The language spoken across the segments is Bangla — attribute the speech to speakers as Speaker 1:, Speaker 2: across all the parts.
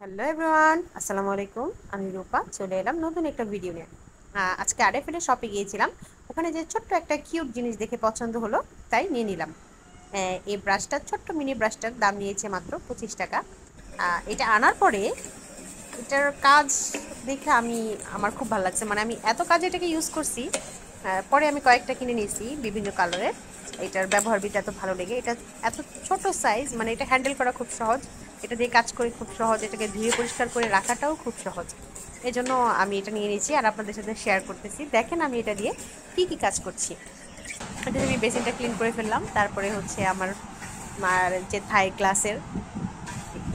Speaker 1: হ্যালো এভরিওয়ান, আসসালামু আলাইকুম। আমি রূপা চলে এলাম নতুন একটা ভিডিও নিয়ে। আজকে আরএফএল শপে গিয়েছিলাম। ওখানে যে ছোট্ট একটা কিউট জিনিস দেখে পছন্দ হলো, তাই নিয়ে নিলাম। এই ব্রাশটা, ছোট্ট মিনি ব্রাশটার দাম নিয়েছে মাত্র 25 টাকা। এটা আনার পরে এটার কাজ দেখে আমার খুব ভালো লাগছে। মানে আমি এত কাজে এটাকে ইউজ করছি। পরে আমি কয়েকটা কিনে নিয়েছি বিভিন্ন কালারের। এটার ব্যবহারবিদ্যা এত ভালো লেগে, এটা এত ছোট সাইজ, মানে এটা হ্যান্ডেল করা খুব সহজ। এটা দিয়ে কাজ করে খুব সহজ, এটাকে ধুয়ে পরিষ্কার করে রাখাটাও খুব সহজ। এই জন্য আমি এটা নিয়ে নিয়েছি আর আপনাদের সাথে শেয়ার করতেছি। দেখেন আমি এটা দিয়ে কি কি কাজ করছি। এটা আমি বেসিনটা ক্লিন করে ফেললাম। তারপরে হচ্ছে আমার যে থাই গ্লাসের,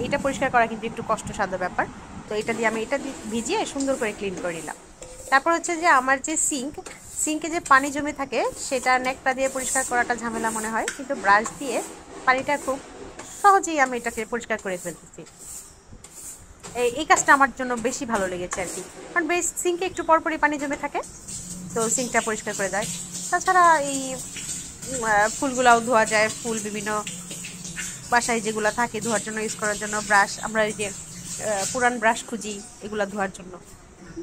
Speaker 1: এটা পরিষ্কার করা কিন্তু একটু কষ্টসাধ্য ব্যাপার। তো এটা দিয়ে আমি এটা ভিজিয়ে সুন্দর করে ক্লিন করে নিলাম। তারপর হচ্ছে যে আমার যে সিঙ্কে যে পানি জমে থাকে, সেটা নেকটা দিয়ে পরিষ্কার করাটা ঝামেলা মনে হয়, কিন্তু ব্রাশ দিয়ে পানিটা খুব সহজেই আমি এটাকে পরিষ্কার করে ফেলতেছি। এই কাজটা আমার জন্য বেশি ভালো লেগেছে আর কি। কারণ বেশ সিঙ্কে একটু পরপরই পানি জমে থাকে, তো সিঙ্কটা পরিষ্কার করে দেয়। তাছাড়া এই ফুলগুলাও ধোয়া যায়। ফুল বিভিন্ন বাসায় যেগুলো থাকে ধোয়ার জন্য, ইউজ করার জন্য ব্রাশ, আমরা এই যে পুরান ব্রাশ খুঁজি এগুলা ধোয়ার জন্য,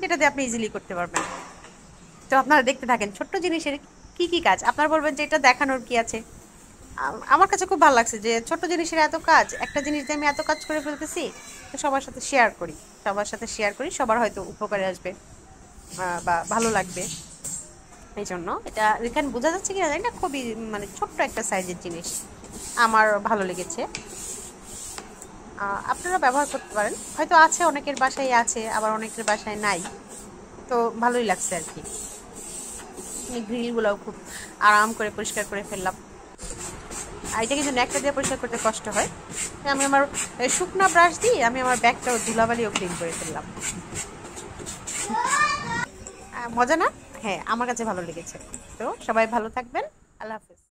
Speaker 1: যেটা দিয়ে আপনি ইজিলি করতে পারবেন। তো আপনারা দেখতে থাকেন ছোট্ট জিনিসের কি কি কাজ। আপনারা বলবেন যে এটা দেখানোর কি আছে। আমার কাছে খুব ভালো লাগছে যে ছোট্ট জিনিসের এত কাজ, একটা জিনিস দিয়ে আমি এত কাজ করে ফেলতেছি। তো সবার সাথে শেয়ার করি, সবার হয়তো উপকারে আসবে বা ভালো লাগবে। এই জন্য এটা এখানে বোঝা যাচ্ছে কিনা জানি না, খুবই মানে ছোট্ট একটা সাইজের জিনিস, আমার ভালো লেগেছে। আপনারা ব্যবহার করতে পারেন, হয়তো আছে, অনেকের বাসায় আছে, আবার অনেকের বাসায় নাই। তো ভালোই লাগছে আর কি। গ্রিলগুলোও খুব আরাম করে পরিষ্কার করে ফেললাম। আর এটা কিন্তু ন্যাকটা দিয়ে পরিষ্কার করতে কষ্ট হয়। আমি আমার শুকনা ব্রাশ দিয়ে আমি আমার ব্যাগটাও ধুলাবালিও ক্লিন করে ফেললাম। মজা না? হ্যাঁ, আমার কাছে ভালো লেগেছে। তো সবাই ভালো থাকবেন। আল্লাহ হাফেজ।